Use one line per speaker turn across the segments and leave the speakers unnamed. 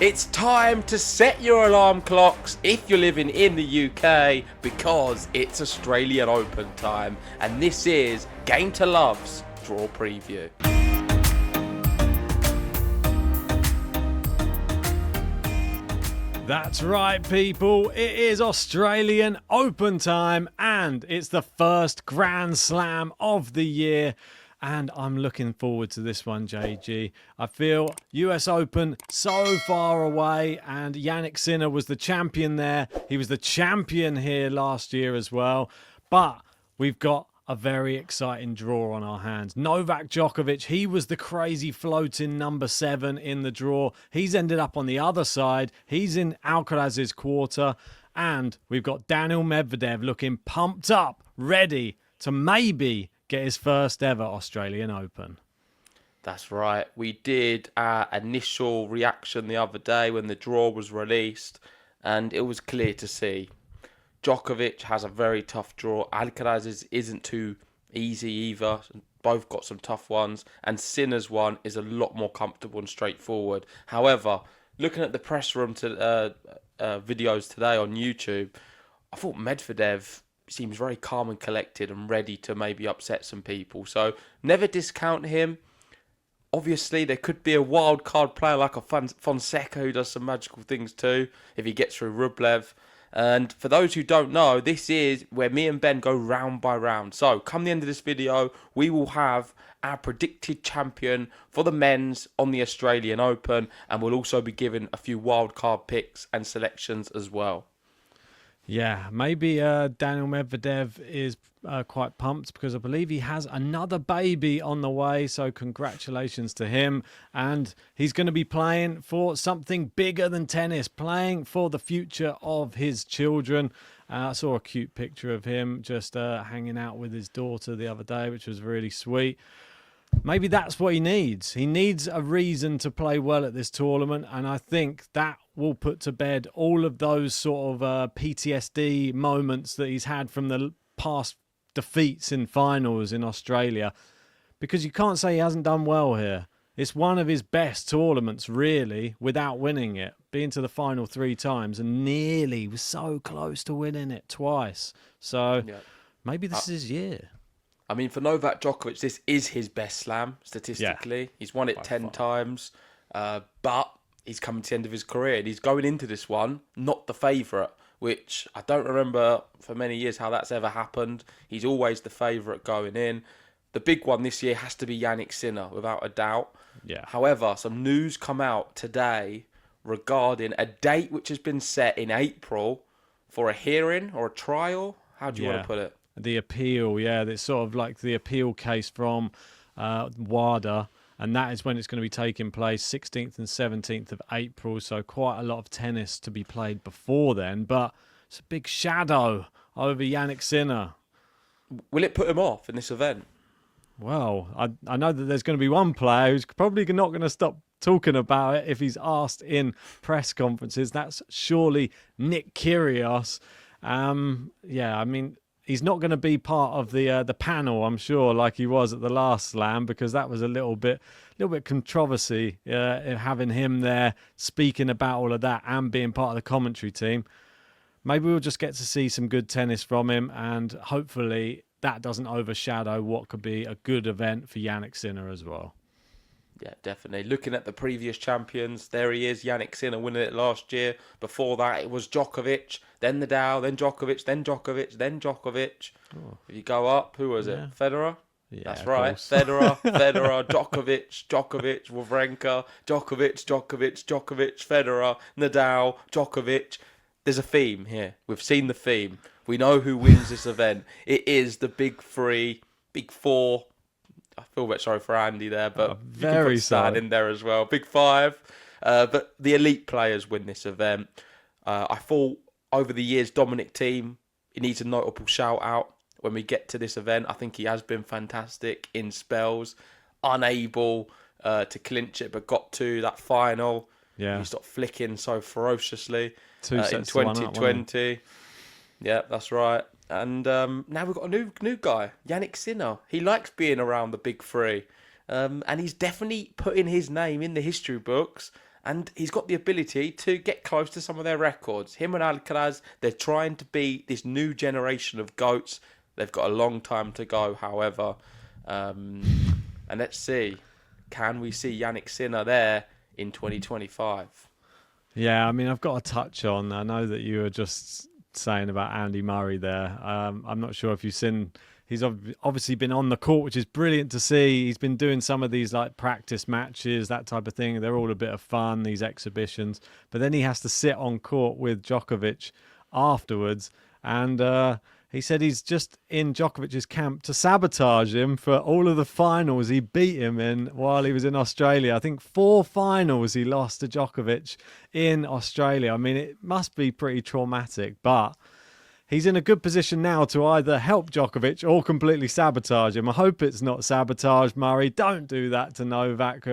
It's time to set your alarm clocks if you're living in the UK because it's Australian Open time and this is Game to Love's Draw Preview.
That's right, people. It is Australian Open time and it's the first Grand Slam of the year. And I'm looking forward to this one, JG. I feel US Open so far away, and Jannik Sinner was the champion there. He was the champion here last year as well. But we've got a very exciting draw on our hands. Novak Djokovic, he was the crazy floating number 7 in the draw. He's ended up on the other side. He's in Alcaraz's quarter. And we've got Daniil Medvedev looking pumped up, ready to maybe get his first ever Australian Open.
That's right. We did our initial reaction the other day when the draw was released, and it was clear to see Djokovic has a very tough draw. Alcaraz isn't too easy either. Both got some tough ones, and Sinner's one is a lot more comfortable and straightforward. However, looking at the press room videos today on YouTube, I thought Medvedev seems very calm and collected and ready to maybe upset some people. So never discount him. Obviously, there could be a wild card player like a Fonseca who does some magical things too if he gets through Rublev. And for those who don't know, this is where me and Ben go round by round. So come the end of this video, we will have our predicted champion for the men's on the Australian Open, and we'll also be given a few wild card picks and selections as well.
Yeah, maybe Daniil Medvedev is quite pumped because I believe he has another baby on the way. So congratulations to him. And he's going to be playing for something bigger than tennis, playing for the future of his children. I saw a cute picture of him just hanging out with his daughter the other day, which was really sweet. Maybe that's what he needs. He needs a reason to play well at this tournament, and I think that will put to bed all of those sort of PTSD moments that he's had from the past defeats in finals in Australia, because you can't say he hasn't done well here. It's one of his best tournaments, really, without winning it. Being to the final 3 times and nearly was so close to winning it twice. So maybe this is his year.
I mean, for Novak Djokovic, this is his best slam, statistically. Yeah, he's won it 10 times, but he's coming to the end of his career. And he's going into this one, not the favourite, which I don't remember for many years how that's ever happened. He's always the favourite going in. The big one this year has to be Jannik Sinner, without a doubt.
Yeah.
However, some news come out today regarding a date which has been set in April for a hearing or a trial. How do you want to put it?
The appeal, yeah. It's sort of like the appeal case from WADA, and that is when it's going to be taking place, 16th and 17th of April, so quite a lot of tennis to be played before then, but it's a big shadow over Jannik Sinner.
Will it put him off in this event?
Well, I know that there's going to be one player who's probably not going to stop talking about it if he's asked in press conferences. That's surely Nick Kyrgios. I mean, he's not going to be part of the panel, I'm sure, like he was at the last slam, because that was a little bit controversy having him there speaking about all of that and being part of the commentary team. Maybe we'll just get to see some good tennis from him, and hopefully that doesn't overshadow what could be a good event for Jannik Sinner as well.
Yeah, definitely. Looking at the previous champions, there he is, Jannik Sinner winning it last year. Before that, it was Djokovic, then Nadal, then Djokovic, then Djokovic, then Djokovic. Oh. If you go up, who was it? Federer?
Yeah,
that's right. Federer, Djokovic, Wawrinka, Djokovic, Federer, Nadal, Djokovic. There's a theme here. We've seen the theme. We know who wins this event. It is the big four. I feel a bit sorry for Andy there, but
very
you can put Stan in there as well. Big 5. But the elite players win this event. I thought over the years, Dominic Thiem, he needs a notable shout out when we get to this event. I think he has been fantastic in spells, unable to clinch it, but got to that final.
Yeah,
he stopped flicking so ferociously
2 sets
in 2020. Yeah, that's right. And now we've got a new guy, Jannik Sinner. He likes being around the big 3. And he's definitely putting his name in the history books And he's got the ability to get close to some of their records. Him and Alcaraz, they're trying to be this new generation of GOATs. They've got a long time to go, however. And let's see, can we see Yannick Sinner there in 2025?
Yeah, I mean, I've got to touch on, I know that you were just saying about Andy Murray there. I'm not sure if you've seen, he's obviously been on the court, which is brilliant to see. He's been doing some of these like practice matches, that type of thing. They're all a bit of fun, these exhibitions. But then he has to sit on court with Djokovic afterwards. And he said he's just in Djokovic's camp to sabotage him for all of the finals he beat him in while he was in Australia. I think 4 finals he lost to Djokovic in Australia. I mean, it must be pretty traumatic, but he's in a good position now to either help Djokovic or completely sabotage him. I hope it's not sabotage, Murray. Don't do that to Novak.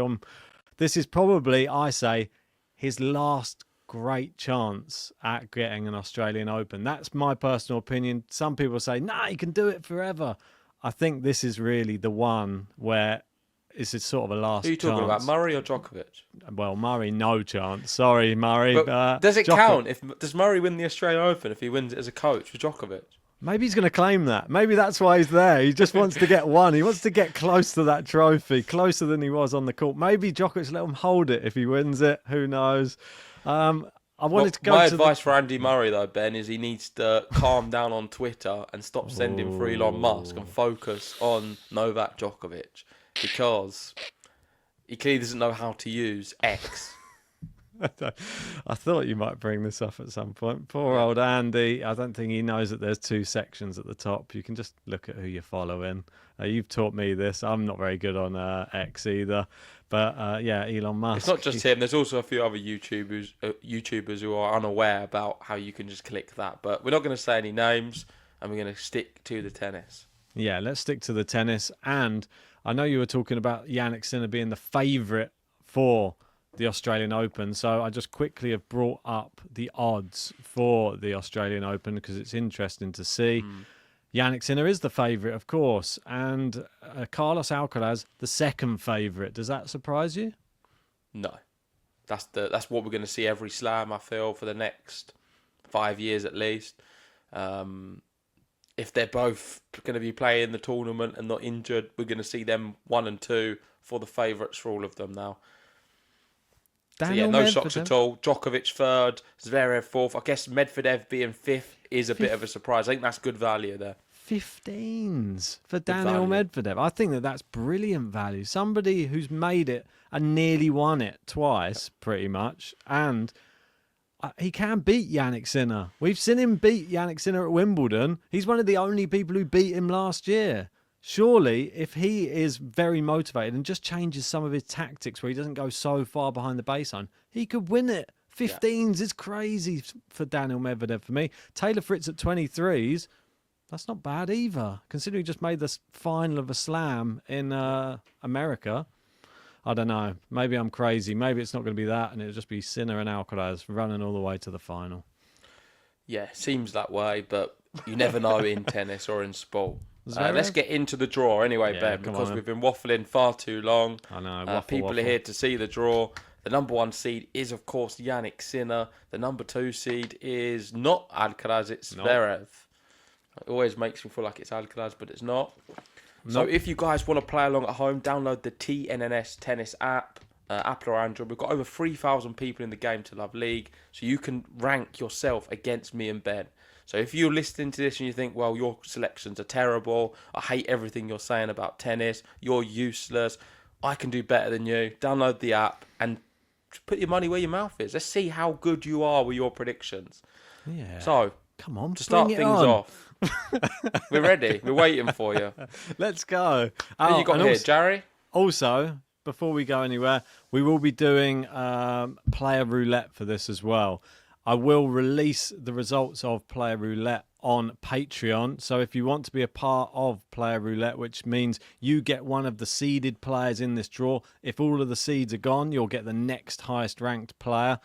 This is probably, I say, his last great chance at getting an Australian Open. That's my personal opinion. Some people say, nah, he can do it forever. I think this is really the one where it's sort of a last chance.
Who are you talking about, Murray or Djokovic?
Well, Murray, no chance. Sorry, Murray.
But does it count? Does Murray win the Australian Open if he wins it as a coach for Djokovic?
Maybe he's going to claim that. Maybe that's why he's there. He just wants to get one. He wants to get close to that trophy, closer than he was on the court. Maybe Djokovic let him hold it if he wins it. Who knows? I wanted to go.
My advice for Andy Murray, though, Ben, is he needs to calm down on Twitter and stop sending for Elon Musk and focus on Novak Djokovic, because he clearly doesn't know how to use X.
I thought you might bring this up at some point. Poor old Andy. I don't think he knows that there's 2 sections at the top. You can just look at who you're following. You've taught me this. I'm not very good on X either. But yeah, Elon Musk.
It's not just him. There's also a few other YouTubers who are unaware about how you can just click that. But we're not going to say any names, and we're going to stick to the tennis.
Yeah, let's stick to the tennis. And I know you were talking about Yannick Sinner being the favourite for the Australian Open. So I just quickly have brought up the odds for the Australian Open because it's interesting to see. Yannick Sinner is the favourite, of course, and Carlos Alcaraz, the second favourite. Does that surprise you?
No. That's what we're going to see every slam, I feel, for the next 5 years at least. If they're both going to be playing the tournament and not injured, we're going to see them 1 and 2 for the favourites for all of them now. So yeah, no shocks at all. Djokovic 3rd, Zverev 4th. I guess Medvedev being 5th is a bit of a surprise. I think that's good value there.
15s for Daniil Medvedev. I think that's brilliant value. Somebody who's made it and nearly won it twice, pretty much. And he can beat Yannick Sinner. We've seen him beat Yannick Sinner at Wimbledon. He's one of the only people who beat him last year. Surely, if he is very motivated and just changes some of his tactics where he doesn't go so far behind the baseline, he could win it. 15s is crazy for Daniil Medvedev for me. Taylor Fritz at 23s, that's not bad either. Considering he just made the final of a slam in America. I don't know. Maybe I'm crazy. Maybe it's not going to be that and it'll just be Sinner and Alcaraz running all the way to the final.
Yeah, seems that way, but you never know in tennis or in sport. Let's get into the draw anyway, Ben, because we've been waffling far too long.
I know.
People are here to see the draw. The number 1 seed is, of course, Yannick Sinner. The number 2 seed is not Alcaraz, it's Zverev. It always makes me feel like it's Alcaraz, but it's not. So if you guys want to play along at home, download the TNNS Tennis app, Apple or Android. We've got over 3,000 people in the Game to Love League, so you can rank yourself against me and Ben. So if you're listening to this and you think, well, your selections are terrible, I hate everything you're saying about tennis, you're useless, I can do better than you, download the app and put your money where your mouth is. Let's see how good you are with your predictions.
Yeah.
So,
come on,
to start things off, we're ready. We're waiting for you.
Let's go.
Who you got here, Jerry?
Also, before we go anywhere, we will be doing player roulette for this as well. I will release the results of Player Roulette on Patreon. So if you want to be a part of Player Roulette, which means you get one of the seeded players in this draw, if all of the seeds are gone, you'll get the next highest ranked player.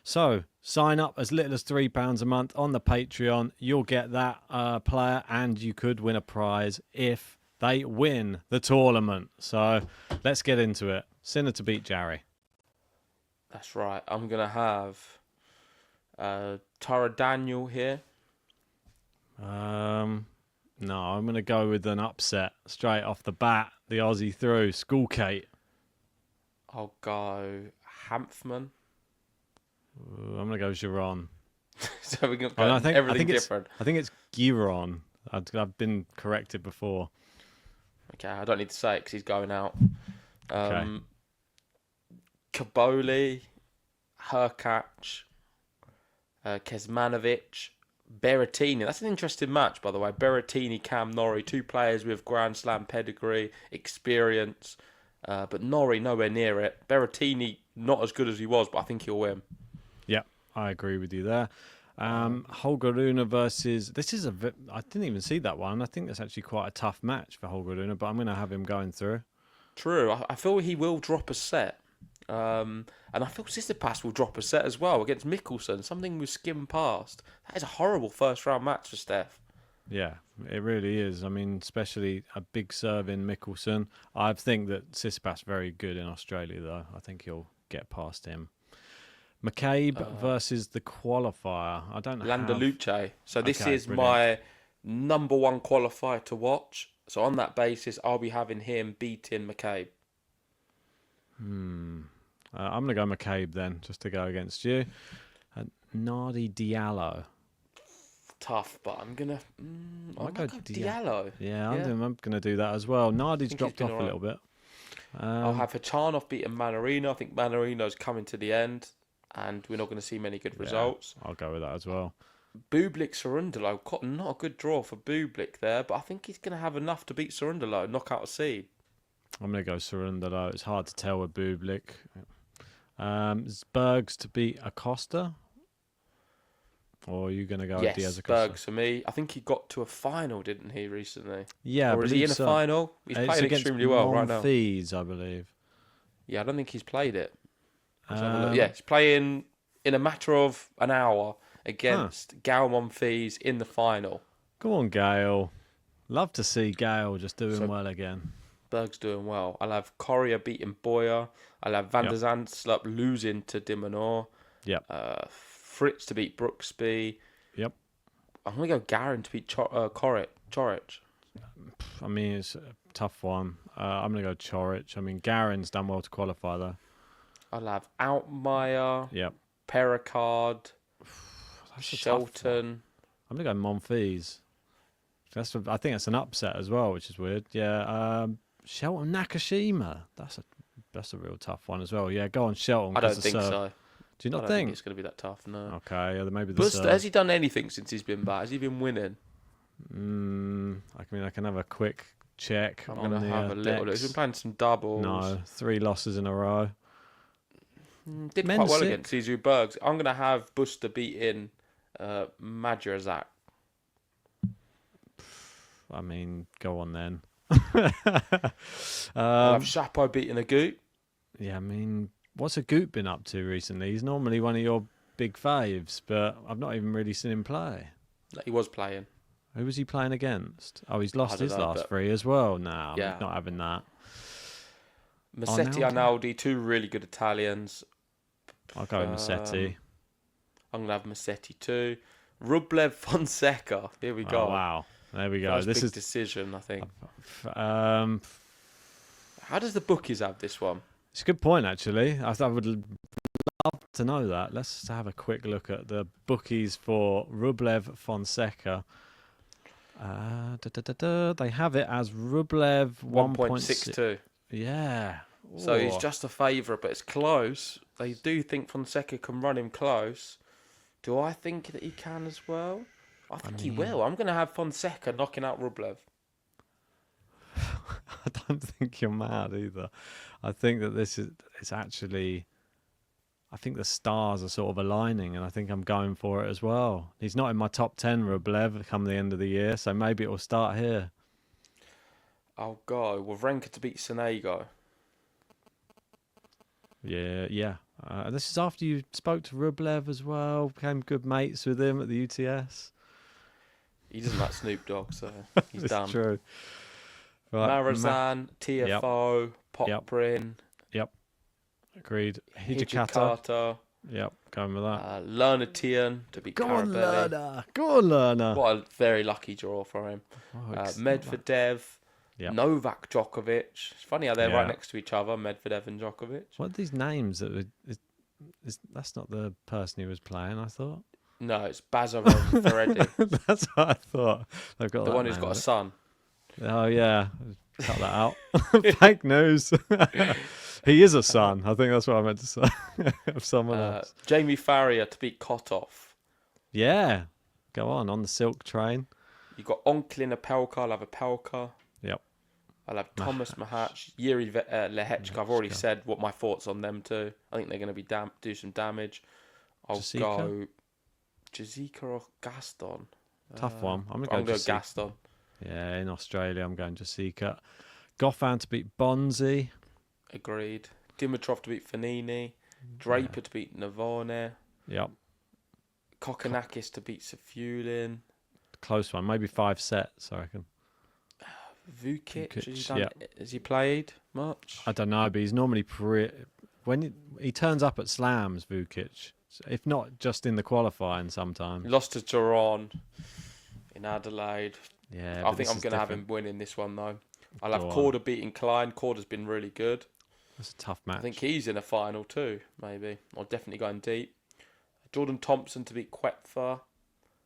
So sign up as little as £3 a month on the Patreon. You'll get that player and you could win a prize if they win the tournament. So let's get into it. Sinner to beat Jarry.
That's right. I'm going to have Tara Daniel here.
No, I'm going to go with an upset straight off the bat. The Aussie through School Kate.
I'll go Hanfman.
I'm going to go Giron.
So we're going
Oh, no,
to everything different.
I think it's Giron. I've been corrected before.
Okay, I don't need to say it because he's going out.
Okay.
Kaboli, Hurkacz, Kecmanovic, Berrettini. That's an interesting match, by the way. Berrettini, Cam Norrie, two players with Grand Slam pedigree, experience. But Norrie nowhere near it. Berrettini not as good as he was, but I think he'll win.
Yeah, I agree with you there. Holger Rune versus... I didn't even see that one. I think that's actually quite a tough match for Holger Rune, but I'm going to have him going through.
True. I feel he will drop a set. And I feel Tsitsipas will drop a set as well against Mickelson. Something we skimmed past. That is a horrible first-round match for Steph.
Yeah, it really is. I mean, especially a big serve in Mickelson. I think that Tsitsipas very good in Australia, though. I think he'll get past him. McCabe versus the qualifier. I don't know.
Landaluce. So this is
brilliant.
my number one qualifier to watch. So on that basis, I'll be having him beating McCabe.
I'm going to go McCabe then, just to go against you. Nardi Diallo.
Tough, but I'm gonna. I might go Diallo.
Yeah, I'm going to do that as well. Nardi's dropped off a little bit.
I'll have Hachanov beating Manarino. I think Manarino's coming to the end, and we're not going to see many good results.
I'll go with that as well.
Bublik Cerundolo, not a good draw for Bublik there, but I think he's going to have enough to beat Cerundolo, knock out a seed.
I'm going to go Cerundolo. It's hard to tell with Bublik. Bergs to beat Acosta? Or are you going to go with Diaz Acosta?
Bergs for me. I think he got to a final, didn't he, recently?
Yeah,
or is he in a final? He's playing extremely well right now.
Monfils, I believe.
Yeah, I don't think he's played it. Yeah, he's playing in a matter of an hour against Gael Monfils in the final.
Come on, Gael. Love to see Gael just doing well again.
Berg's doing well. I'll have Correa beating Boyer. I'll have Van der Zandschulp losing to De Minaur.
Yep.
Fritz to beat Brooksby.
Yep.
I'm going to go Garin to beat Chorich.
I mean, it's a tough one. I'm going to go Chorich. I mean, Garin's done well to qualify, though.
I'll have Altmaier.
Yep.
Pericard. Shelton.
I'm going to go Monfils. I think that's an upset as well, which is weird. Yeah. Shelton Nakashima. That's a real tough one as well. Yeah, go on Shelton.
I don't think so.
Do you not
I don't think it's going to be that tough, no.
Okay, yeah, maybe the
Buster, has he done anything since he's been back? Has he been winning?
I can have a quick check.
I'm going to have a little look. He's been playing some doubles.
No, 3 losses in a row.
Did quite well against Zizou Bergs. I'm going to have Buster beating Madurazak.
I mean, go on then.
I'll have Chapo beating Agut.
Yeah, I mean, what's Agut been up to recently? He's normally one of your big faves, but I've not even really seen him play.
He was playing.
Who was he playing against? Oh, he's lost his last 3 as well. Nah, I'm not having that.
Massetti, Arnaldi, 2 really good Italians.
I'll go with Massetti.
I'm going to have Massetti too. Rublev Fonseca. Here we go.
Oh, wow. There we go.
This is decision, I think. How does the bookies have this one?
It's a good point, actually. I would love to know that. Let's have a quick look at the bookies for Rublev Fonseca. They have it as Rublev 1.62. Yeah.
So he's just a favourite, but it's close. They do think Fonseca can run him close. Do I think that he can as well? I think he will. I'm going to have Fonseca knocking out Rublev.
I don't think you're mad either. I think that it's actually... I think the stars are sort of aligning, and I think I'm going for it as well. He's not in my top 10, Rublev, come the end of the year, so maybe it will start here.
I'll go Wawrinka to beat Sonego.
Yeah. This is after you spoke to Rublev as well, became good mates with him at the UTS.
He doesn't like Snoop Dogg, so he's done.
It's true. Right,
Marazan, TFO, Poprin.
Yep. Agreed. Hijikata.
Hijikata,
Yep, going with that.
Lerner to beat
Go on,
Carabelli.
Lerner. Go on, Lerner.
What a very lucky draw for him.
Oh,
Medvedev,
Yep.
Novak Djokovic. It's funny how they're right
Yeah.
next to each other, Medvedev and Djokovic.
What are these names? That's not the person he was playing, I thought.
No, it's Bazarov Ferretti,
That's what I thought. They've got
the
that
one who's
name
got
on
a
it.
son.
Oh, yeah. Cut that out. Fake news. He is a son. I think that's what I meant to say. Of someone else.
Jamie Farrier to beat Kotov.
Yeah. Go on the silk train.
You got Onklin Apelka. I'll have Apelka.
Yep.
I'll have Thomas Mahac, Yuri Lehechka. I've already said what my thoughts on them too. I think they're going to be do some damage. I'll go Jazika or Gaston.
Tough one. I'm
going to
go
go Gaston.
Yeah, in Australia, I'm going Jessica. Goffin to beat Bonzi.
Agreed. Dimitrov to beat Fanini. Draper to beat Navone.
Yep.
Kokkinakis to beat Safulin.
Close one. Maybe 5 sets, I reckon.
Vukic,
yeah.
Has he played much?
I don't know, but he's normally when he turns up at slams, Vukic. If not just in the qualifying sometimes.
He lost to Turan in Adelaide.
Yeah,
I think I'm going to have him winning this one though. I'll have Korda beating Klein. Korda's been really good.
That's a tough match.
I think he's in a final too, maybe. Or definitely going deep. Jordan Thompson to beat Quetfer.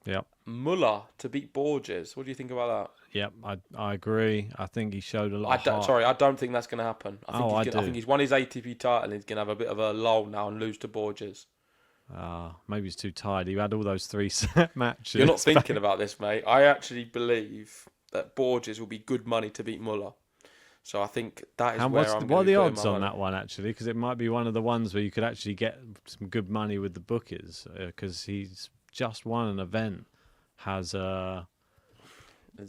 Yep.
Muller to beat Borges. What do you think about that?
Yep, I agree. I think he showed a lot of heart.
Sorry, I don't think that's going to happen. I think he's won his ATP title and he's going to have a bit of a lull now and lose to Borges.
Maybe he's too tired. He had all those 3-set matches.
You're not thinking about this, mate. I actually believe that Borges will be good money to beat Muller. So I think that is
what are the odds on that one, actually? Because it might be one of the ones where you could actually get some good money with the bookies. Because he's just won an event, has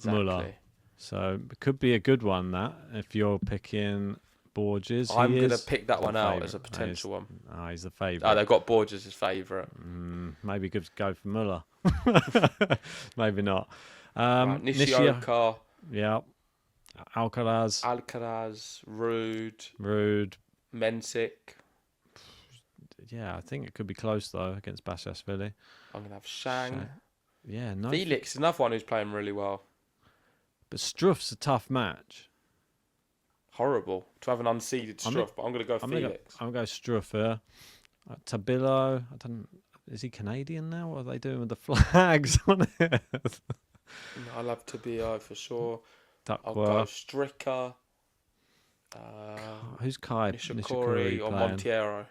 Muller. So it could be a good one, that, if you're picking Borges.
I'm going to pick that one out as a potential one.
He's the favourite.
Oh, they've got Borges as favourite.
Maybe good to go for Muller. Maybe not.
Nishioka.
Yeah. Alcaraz. Rude.
Mensik.
Yeah, I think it could be close, though, against Basilashvili.
I'm going to have Shang.
Yeah, no.
Felix is another one who's playing really well.
But Struff's a tough match.
Horrible to have an unseeded Struff, but I'm going to go Felix.
I'm going to go Struff here. Tabillo, is he Canadian now? What are they doing with the flags on it?
I'll have Tabillo for sure.
Duckworth.
I'll go Stricker.
Who's Kai
Nishikori or Monteiro.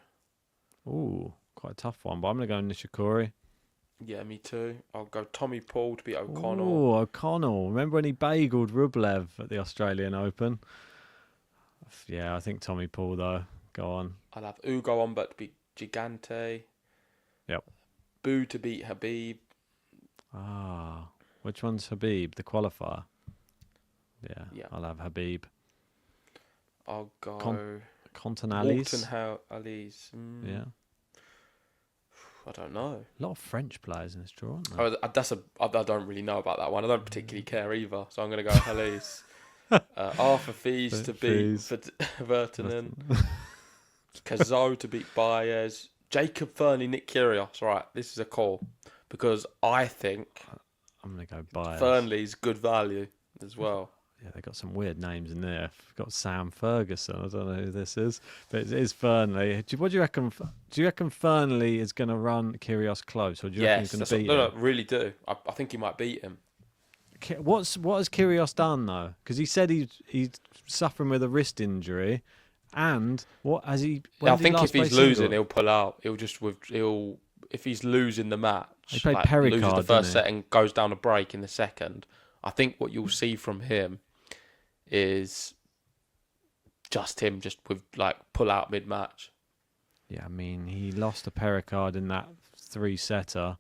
Ooh, quite a tough one, but I'm going to go Nishikori.
Yeah, me too. I'll go Tommy Paul to beat O'Connell.
Oh, O'Connell. Remember when he bageled Rublev at the Australian Open? Yeah, I think Tommy Paul, though. Go on.
I'll have Ugo Humbert to beat Gigante.
Yep.
Boo to beat Habib.
Which one's Habib? The qualifier? Yeah. I'll have Habib.
I'll go...
Continalis. Yeah.
I don't know.
A lot of French players in this draw, aren't there?
I don't really know about that one. I don't particularly care either, so I'm going to go Halise. Arthur Fees to beat Vertinen. Cazot to beat Baez. Jacob Fernley, Nick Kyrgios. Right, this is a call because I think
I'm going to go Baez.
Fernley's good value as well.
Yeah, they got some weird names in there. I've got Sam Ferguson. I don't know who this is, but it is Fernley. What do you reckon? Do you reckon Fernley is going to run Kyrgios close, or do you reckon he's going to beat him?
No, really do. I think he might beat him.
What has Kyrgios done though? Because he said he's suffering with a wrist injury, and what has he?
I think if he's losing, he'll pull out. If he's losing the match,
he played Pericard,
loses the first set and goes down a break in the second. I think what you'll see from him is just him with pull out mid match.
Yeah, I mean he lost to Pericard in that 3-setter.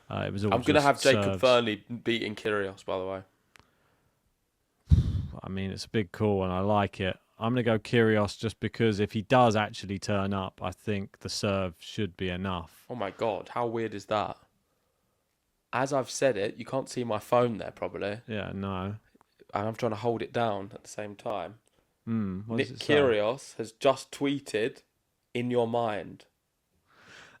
It was all
I'm going to have Jacob
serves.
Fernley beating Kyrgios, by the way.
I mean, it's a big call and I like it. I'm going to go Kyrgios just because if he does actually turn up, I think the serve should be enough.
Oh my God, how weird is that? As I've said it, you can't see my phone there probably.
Yeah, no.
And I'm trying to hold it down at the same time.
What
Nick
does it say?
Kyrgios has just tweeted in your mind.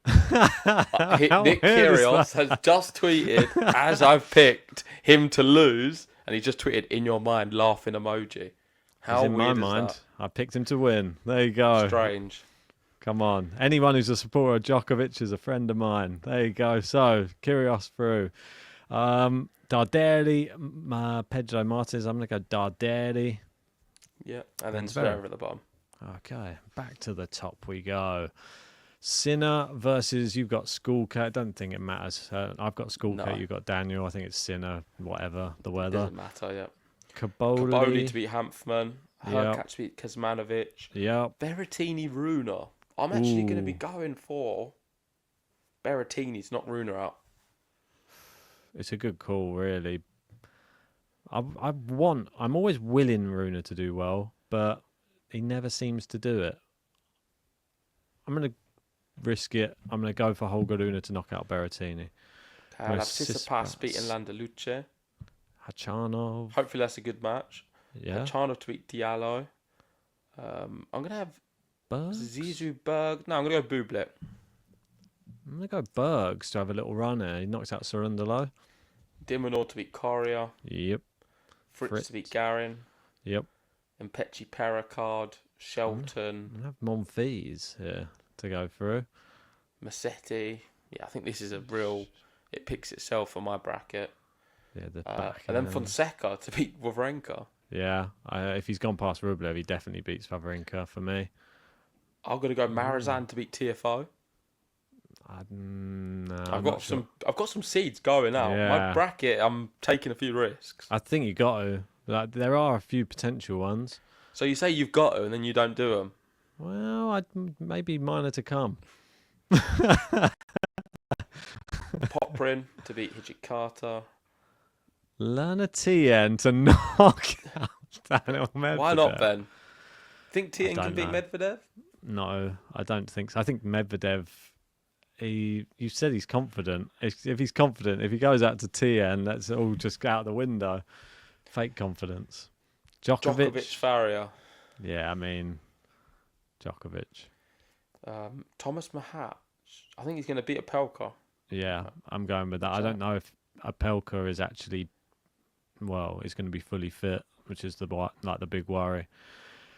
How
Nick
weird is
Kyrgios
that?
has just tweeted, as I've picked him to lose, and he just tweeted, in your mind, laughing emoji.
He's
How
in my
weird is
mind.
that?
I picked him to win. There you go.
Strange.
Come on. Anyone who's a supporter of Djokovic is a friend of mine. There you go. So, Kyrgios through. Darderi, Pedro Martins. I'm going to go Darderi.
Yeah, and then
And Zverev.
Zverev at the bottom.
Okay, back to the top we go. Sinner versus, you've got Skulka. I don't think it matters. I've got Skulka,
No.
you've got Daniel. I think it's Sinner, whatever, the
It
weather.
doesn't matter, yeah.
Kaboli.
Kaboli to beat Hanfman.
Yep.
Hurkacz to beat Kuzmanovic.
Yep.
Berrettini, Runa. I'm actually going to be
Ooh.
going for Berrettini's, not Runa out.
It's a good call, really. I'm always willing Runa to do well, but he never seems to do it. I'm going to risk it. I'm going to go for Holger Rune to knock out Berrettini.
I'll have
Whereas
Tsitsipas
Tsitsipas.
beating Landaluce.
Hachanov.
Hopefully that's a good match.
Yeah.
Hachanov to beat Diallo. I'm going to have
Bergs?
Zizou Berg. No, I'm going to go Bublik.
I'm going to go Bergs to have a little run here. He knocks out Sorundalo.
Dimonor to beat Coria.
Yep.
Fritz to beat Garin.
Yep.
And Petchi Pericard. Shelton.
I'm going to have Monfils here to go through.
Massetti. Yeah, I think this is a real... It picks itself for my bracket.
Yeah, the back.
And then Fonseca to beat Wawrinka.
Yeah. If he's gone past Rublev, he definitely beats Wawrinka for me.
I'm going to go Marizan to beat TFO.
No,
I've got some seeds going out.
Yeah.
My bracket, I'm taking a few risks.
I think you got to. Like, there are a few potential ones.
So you say you've got to, and then you don't do them.
Well, maybe minor to come.
Poprin to beat Hijikata.
Lana Tien to knock out Daniel Medvedev.
Why not, Ben? Think Tien
don't
can beat
know.
Medvedev?
No, I don't think so. I think Medvedev. You said he's confident. If he's confident, if he goes out to Tien, that's all just out the window. Fake confidence.
Djokovic, Faria.
Yeah, I mean, Djokovic.
Thomas Mahat. I think he's going to beat Apelka.
Yeah, I'm going with that. I don't know if Apelka is actually, he's going to be fully fit, which is the big worry.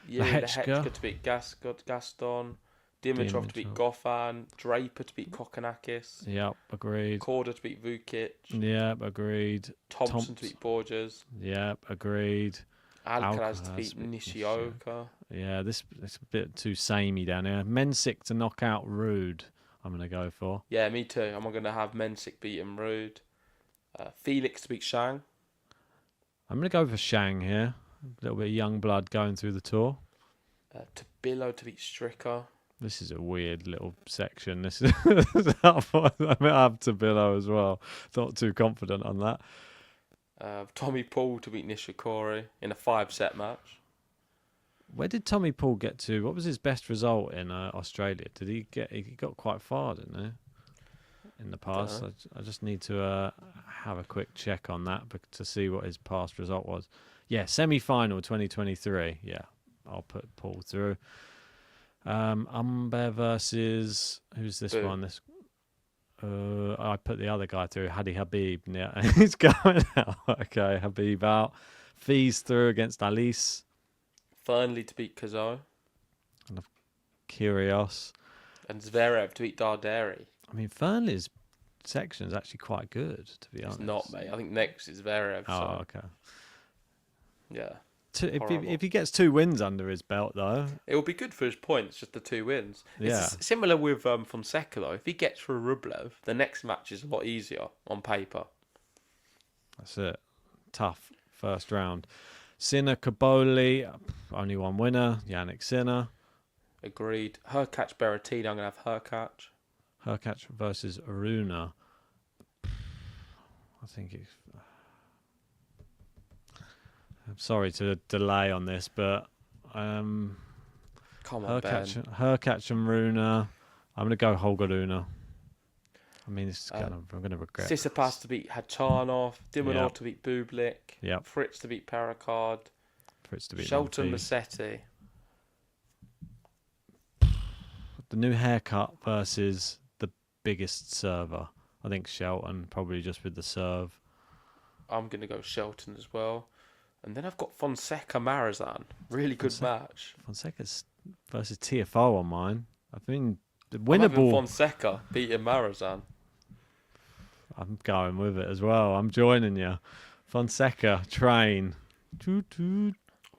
Yeah,
Lehechka.
Lehechka to beat Gaston. Dimitrov to beat Goffin. Draper to beat Kokkinakis.
Yep, agreed.
Korda to beat Vukic.
Yep, agreed.
Thompson to beat Borges.
Yep, agreed.
Alcaraz to beat Nishioka.
Yeah, this is a bit too samey down here. Mensik to knock out Rude, I'm going to go for.
Yeah, me too. I'm going to have Mensik beating Rude. Felix to beat Shang.
I'm going to go for Shang here. A little bit of young blood going through the tour.
Tabilo to beat Stricker.
This is a weird little section. This is I have Tabilo as well. Not too confident on that.
Tommy Paul to beat Nishikori in a 5-set match.
Where did Tommy Paul get to? What was his best result in Australia? Did he get? He got quite far, didn't he? In the past, I just need to have a quick check on that to see what his past result was. Yeah, semi-final 2023. Yeah, I'll put Paul through. Umber versus who's this
Boom.
one? This I put the other guy through. Hadi Habib. Yeah, he's going out. Okay, Habib out. Fees through against Alice.
Fernley to beat Kazo.
Kyrgios.
And Zverev to beat Darderi.
I mean, Fernley's section is actually quite good, to be honest.
It's not, mate. I think next is Zverev.
Oh, okay.
Yeah.
If he gets 2 wins under his belt, though,
It will be good for his points, just the 2 wins.
Yeah.
It's similar with Fonseca, though. If he gets through Rublev, the next match is a lot easier on paper.
that's it. Tough first round. Sinner, Kaboli, only one winner. Yannick Sinner.
Agreed. Hurkacz, Berrettini. I'm going to have Hurkacz.
Hurkacz versus Aruna. I think it's... I'm sorry to delay on this, but
Come on, Ben.
Hurkacz and Runa. I'm going to go Holger Runa. I mean, I'm going to regret.
Tsitsipas to beat Hachanov. Dimonor
Yeah.
to beat Bublik.
Yep.
Fritz to beat Pericard.
For it to be
Shelton
Monfils.
Massetti.
the new haircut versus the biggest server. I think Shelton, probably just with the serve.
I'm going to go Shelton as well. And then I've got Fonseca Marizan. Really good match.
Fonseca's versus TFO on mine. I think the
I'm having
winnable.
Fonseca beating Marizan.
I'm going with it as well. I'm joining you. Fonseca, train. Toot, toot.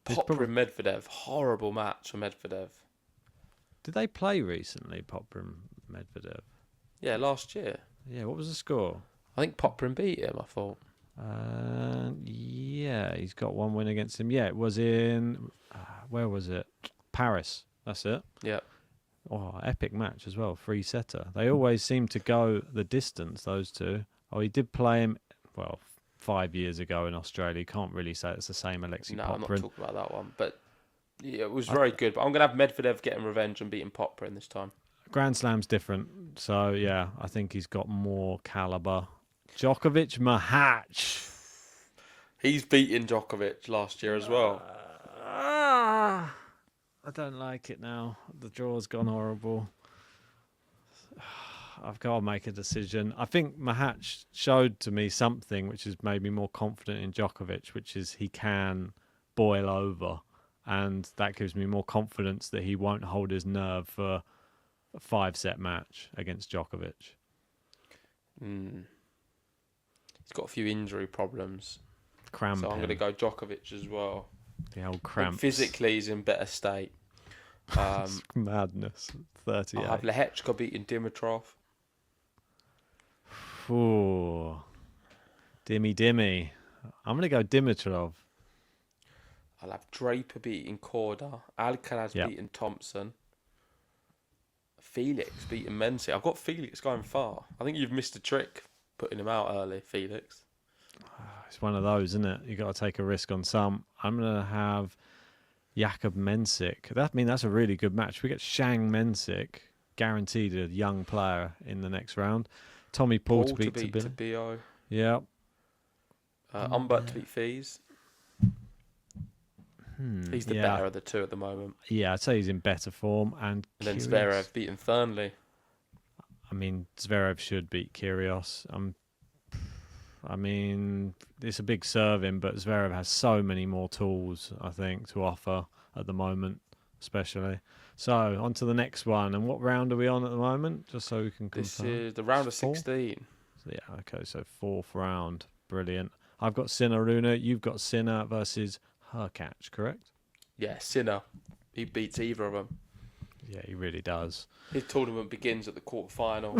Popper and Medvedev. Horrible match for Medvedev.
Did they play recently, Popper and Medvedev?
Yeah, last year.
Yeah, what was the score?
I think Popper beat him, I thought.
Yeah, he's got one win against him. Yeah, it was in... where was it? Paris. That's it.
Yeah.
Oh, epic match as well. 3-setter. They always seem to go the distance, those two. Oh, he did play him, 5 years ago in Australia. Can't really say it's the same Alexei
No,
Popperin.
I'm not talking about that one. But yeah, it was very good. But I'm going to have Medvedev getting revenge and beating Popperin this time.
Grand Slam's different. So, yeah, I think he's got more caliber. Djokovic, Mahatch.
He's beaten Djokovic last year as well.
I don't like it now. The draw's gone horrible. I've got to make a decision. I think Mahatch showed to me something which has made me more confident in Djokovic, which is he can boil over. And that gives me more confidence that he won't hold his nerve for a 5-set match against Djokovic.
He's got a few injury problems.
Cramping.
So I'm going to go Djokovic as well.
The old cramps.
Physically, he's in better state.
Madness. 38.
I'll have Lehechka beating Dimitrov.
Ooh. Dimmy. I'm going to go Dimitrov.
I'll have Draper beating Korda. Alcaraz beating Thompson. Felix beating Menzi. I've got Felix going far. I think you've missed a trick putting him out early, Felix.
It's one of those, isn't it? You got to take a risk on some. I'm going to have Jakub Mensik. That's a really good match. We get Shang Mensik, guaranteed a young player in the next round. Tommy Paul to beat
Tabio.
Yeah.
Humbert to beat Fees. He's the better of the two at the moment.
Yeah, I'd say he's in better form. And
then Zverev beating Fernley.
I mean, Zverev should beat Kyrgios. It's a big serving, but Zverev has so many more tools, I think, to offer at the moment, especially. So, on to the next one. And what round are we on at the moment? Just so we can confirm.
This is the round of 16.
Yeah, okay, so 4th round. Brilliant. I've got Sinner Runa. You've got Sinner versus Hurkacz, correct?
Yeah, Sinner. He beats either of them.
Yeah, he really does.
His tournament begins at the quarterfinal.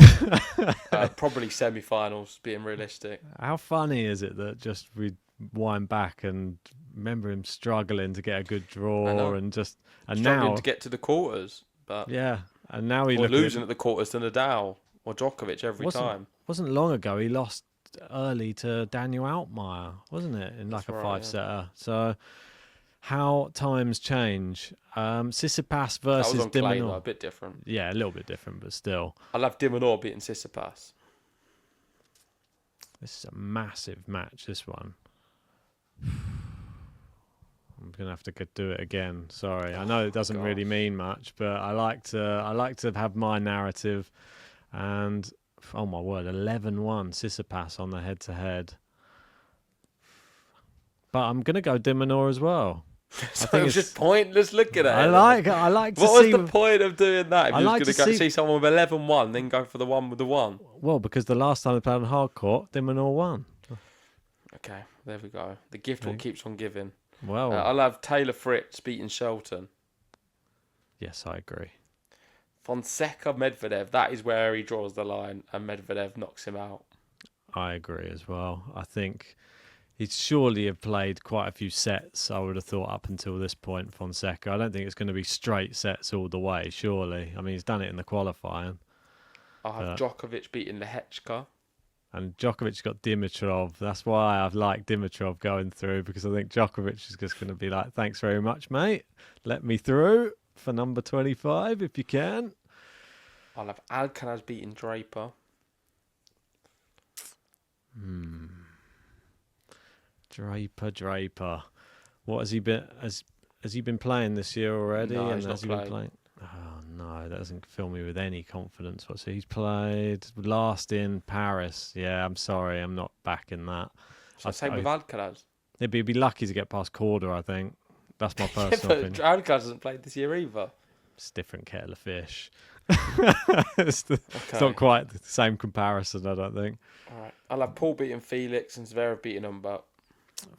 Probably semi-finals, being realistic.
How funny is it that just we wind back and remember him struggling to get a good draw and
struggling
now
to get to the quarters, but
and now he
losing at the quarters to Nadal or Djokovic every time.
Wasn't long ago he lost early to Daniel Altmaier, wasn't it, in like a 5-setter? Yeah. So how times change. Tsitsipas versus
De Minaur.
Minaur.
A bit different.
Yeah, a little bit different, but still.
I'll have De Minaur beating Tsitsipas.
This is a massive match, this one. I'm gonna have to do it again. Sorry, I know it doesn't really mean much, but I like to have my narrative. And oh my word, 11-1 Tsitsipas on the head-to-head. But I'm gonna go De Minaur as well.
So I think it's just pointless looking at it.
I like to see.
What was the point of doing that? If
I
you're
like
just going to see someone with 11-1, then go for the one with the 1.
Well, because the last time they played on hard court, De Minaur won.
Okay, there we go. The gift what keeps on giving.
Well,
I'll have Taylor Fritz beating Shelton.
Yes, I agree.
Fonseca Medvedev, that is where he draws the line, and Medvedev knocks him out.
I agree as well. I think he'd surely have played quite a few sets, I would have thought, up until this point, Fonseca. I don't think it's going to be straight sets all the way, surely. I mean, he's done it in the qualifying.
I'll have Djokovic beating Lehechka.
And Djokovic got Dimitrov. That's why I've liked Dimitrov going through, because I think Djokovic is just going to be like, thanks very much, mate. Let me through for number 25, if you can.
I'll have Alcaraz beating Draper.
Draper. What has he been? Has he been playing this year already?
No, he's not
has he
playing.
been playing? Oh no! No, that doesn't fill me with any confidence. What's he's played last in Paris? Yeah, I'm sorry, I'm not backing that.
So same with Alcaraz.
He'd be lucky to get past Corda, I think. That's my
Yeah,
personal
but
opinion.
Alcaraz hasn't played this year either.
It's a different kettle of fish. It's not quite the same comparison, I don't think.
All right. I'll have Paul beating Felix and Zverev beating Umberto.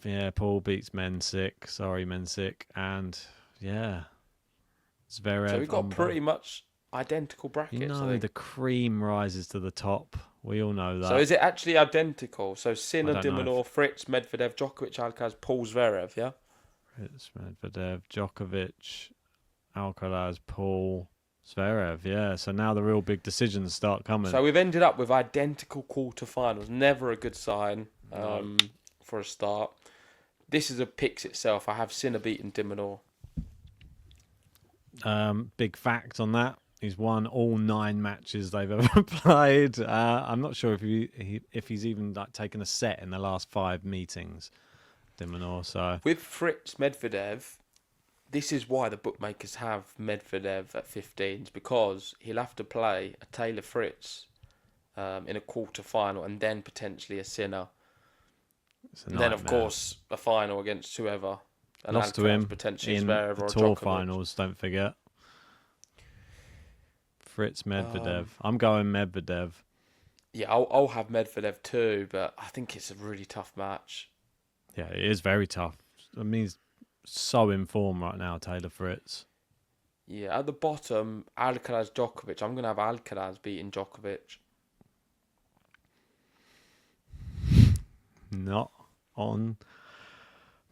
Yeah, Paul beats Mensik. Sorry, Mensik. And, yeah, Zverev.
So we've got pretty much identical brackets.
You know, the cream rises to the top. We all know that.
So is it actually identical? So Sinner,
I don't know.
Dimonor, Fritz, Medvedev, Djokovic, Alcaraz, Paul, Zverev, yeah?
It's Medvedev, Djokovic, Alcaraz, Paul, Zverev. Yeah, so now the real big decisions start coming.
So we've ended up with identical quarterfinals. Never a good sign for a start. This is a picks itself. I have Sinner beating Dimonor.
Big fact on that. He's won all 9 matches they've ever played. I'm not sure if he's even taken a set in the last 5 meetings, Dimonor. So
with Fritz Medvedev, this is why the bookmakers have Medvedev at 15s, because he'll have to play a Taylor Fritz in a quarter-final and then potentially a Sinner. And then, of course, a final against whoever. And
lost to him
potentially
in
Zverev
the
or
tour
Djokovic.
finals, don't forget. Fritz Medvedev. I'm going Medvedev.
Yeah, I'll have Medvedev too, but I think it's a really tough match.
Yeah, it is very tough. I mean, he's so in form right now, Taylor Fritz.
Yeah, at the bottom, Alcaraz, Djokovic. I'm going to have Alcaraz beating Djokovic.
Not on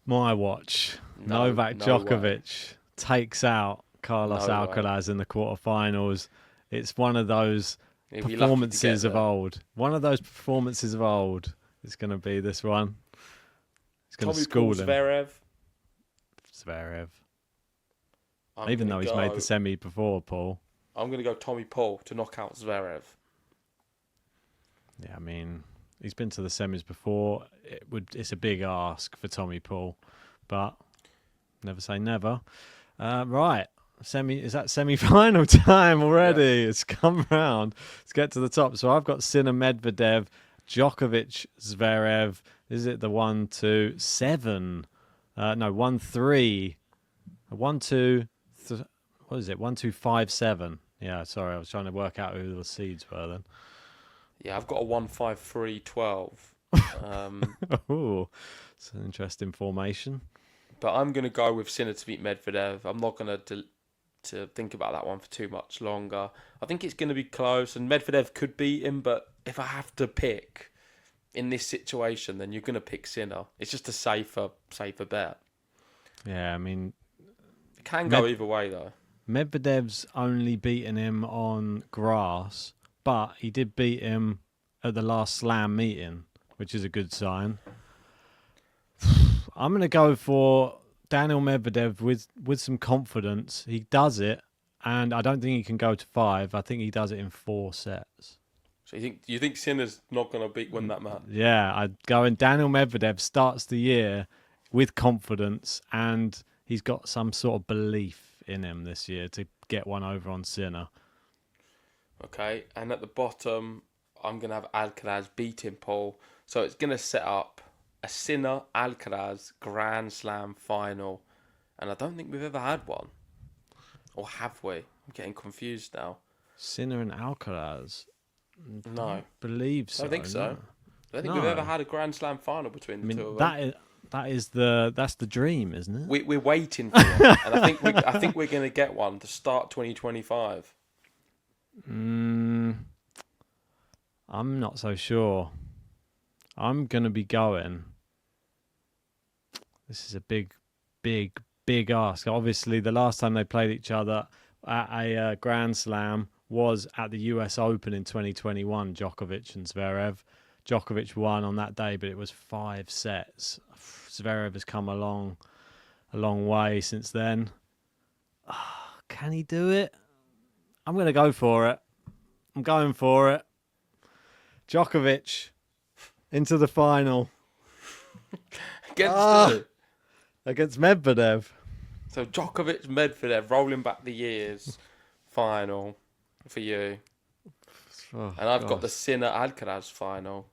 my watch.
No
Novak Djokovic takes out Carlos Alcaraz in the quarterfinals. It's one of those performances of old. One of those performances of old. It's going to be this one. It's going to school him. Zverev. Even though he's made the semi before, Paul.
I'm going to go Tommy Paul to knock out Zverev.
Yeah, I mean, he's been to the semis before. It's a big ask for Tommy Paul, but never say never. Right. Is that semi-final time already? Yeah. It's come round. Let's get to the top. So I've got Sinner, Medvedev, Djokovic, Zverev. Is it the 1, 2, 7? No, 1, 3. 1, 2. What is it? 1, 2, 5, 7. Yeah, sorry, I was trying to work out who the seeds were then.
Yeah, I've got a 1, 5, 3, 12.
Oh, it's an interesting formation.
But I'm going to go with Sinner to beat Medvedev. I'm not going to think about that one for too much longer. I think it's going to be close, and Medvedev could beat him, but if I have to pick in this situation, then you're going to pick Sinner. It's just a safer bet.
Yeah, I mean...
It can go either way, though.
Medvedev's only beaten him on grass, but he did beat him at the last Slam meeting, which is a good sign. I'm going to go for Daniel Medvedev with some confidence. He does it, and I don't think he can go to 5. I think he does it in 4 sets.
So you think Sinner's not going to win that match?
Yeah, I'd go and Daniel Medvedev starts the year with confidence, and he's got some sort of belief in him this year to get one over on Sinner.
Okay, and at the bottom, I'm going to have Alcaraz beating Paul. So it's going to set up a Sinner Alcaraz Grand Slam final, and I don't think we've ever had one, or have we? I'm getting confused now.
Sinner and Alcaraz.
No,
I believe so.
I don't think so.
No.
I don't think we've ever had a Grand Slam final between the two of them.
That's the dream, isn't it?
We're waiting for it, and I think we're going to get one to start 2025.
I'm not so sure. I'm going to be going. This is a big ask. Obviously, the last time they played each other at a Grand Slam was at the US Open in 2021, Djokovic and Zverev. Djokovic won on that day, but it was 5 sets. Zverev has come a long way since then. Can he do it? I'm going to go for it. I'm going for it. Djokovic into the final.
Against
Medvedev.
So Djokovic, Medvedev, rolling back the years. final for you.
Oh,
And I've got
gosh.
the Sinner Alcaraz final.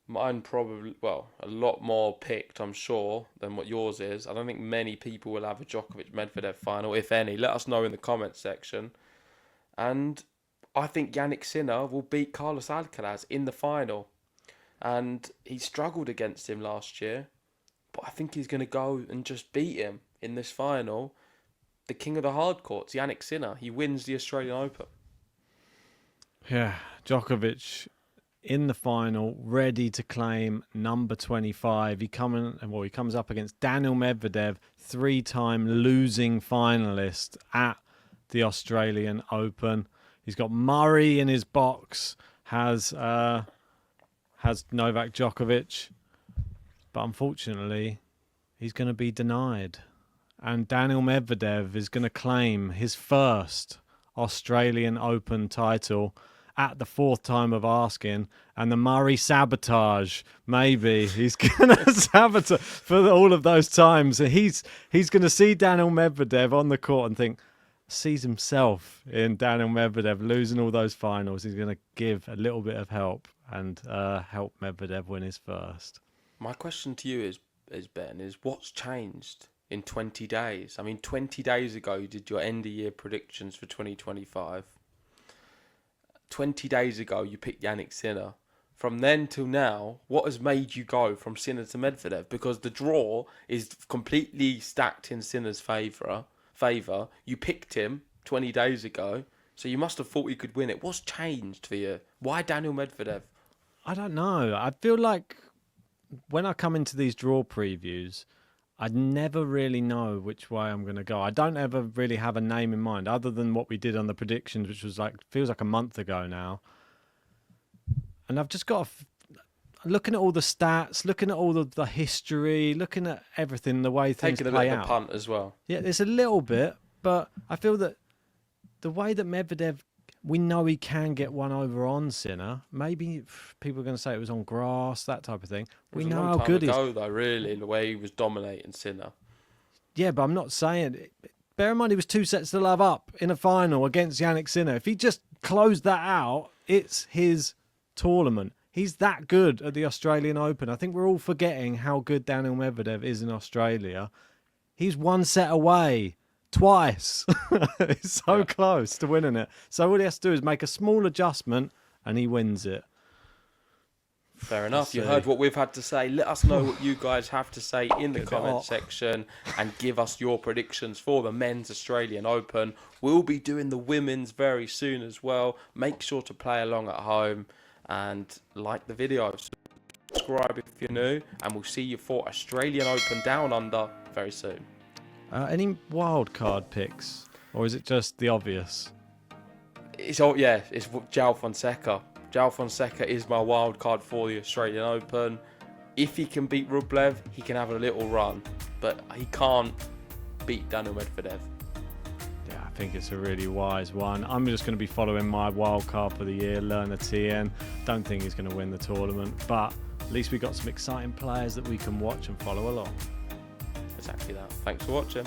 Mine probably, well, a lot more picked, I'm sure, than what yours is. I don't think many people will have a Djokovic Medvedev final, if any. Let us know in the comments section. And I think Yannick Sinner will beat Carlos Alcaraz in the final. And he struggled against him last year, but I think he's going to go and just beat him in this final. The king of the hard courts, Yannick Sinner, he wins the Australian Open.
Yeah, Djokovic in the final, ready to claim number 25. He comes up against Daniel Medvedev, 3-time losing finalist at the Australian Open. He's got Murray in his box, has Novak Djokovic, but unfortunately, he's going to be denied. And Daniel Medvedev is going to claim his first Australian Open title at the 4th time of asking, and the Murray sabotage, maybe he's going to sabotage for all of those times. He's going to see Daniel Medvedev on the court and think, sees himself in Daniel Medvedev losing all those finals. He's going to give a little bit of help and help Medvedev win his first.
My question to you is Ben, is what's changed in 20 days? I mean, 20 days ago, you did your end of year predictions for 2025. 20 days ago, you picked Yannick Sinner. From then till now, what has made you go from Sinner to Medvedev? Because the draw is completely stacked in Sinner's favour. You picked him 20 days ago, so you must have thought he could win it. What's changed for you? Why Daniel Medvedev?
I don't know. I feel like when I come into these draw previews, I never really know which way I'm going to go. I don't ever really have a name in mind other than what we did on the predictions, which was feels like a month ago now. And I've just got looking at all the stats, looking at all the history, looking at everything, the way things
Taking a
play
bit of
out.
a punt as well.
Yeah, there's a little bit, but I feel that the way that Medvedev, we know he can get one over on Sinner. Maybe people are going to say it was on grass, that type of thing. We know how good he is.
Ago, though, really, the way he was dominating Sinner.
Yeah, but I'm not saying... Bear in mind, he was 2 sets to love up in a final against Yannick Sinner. If he just closed that out, it's his tournament. He's that good at the Australian Open. I think we're all forgetting how good Daniel Medvedev is in Australia. He's 1 set away. Twice. He's so close to winning it. So all he has to do is make a small adjustment and he wins it.
Fair enough. You heard what we've had to say. Let us know what you guys have to say in the comment section and give us your predictions for the Men's Australian Open. We'll be doing the Women's very soon as well. Make sure to play along at home and like the video. Subscribe if you're new, and we'll see you for Australian Open Down Under very soon.
Any wild card picks, or is it just the obvious?
It's João Fonseca. João Fonseca is my wild card for the Australian Open. If he can beat Rublev, he can have a little run, but he can't beat Daniel Medvedev.
Yeah, I think it's a really wise one. I'm just going to be following my wild card for the year, Lerner TN. Don't think he's going to win the tournament, but at least we got some exciting players that we can watch and follow along.
Exactly that. Thanks for watching.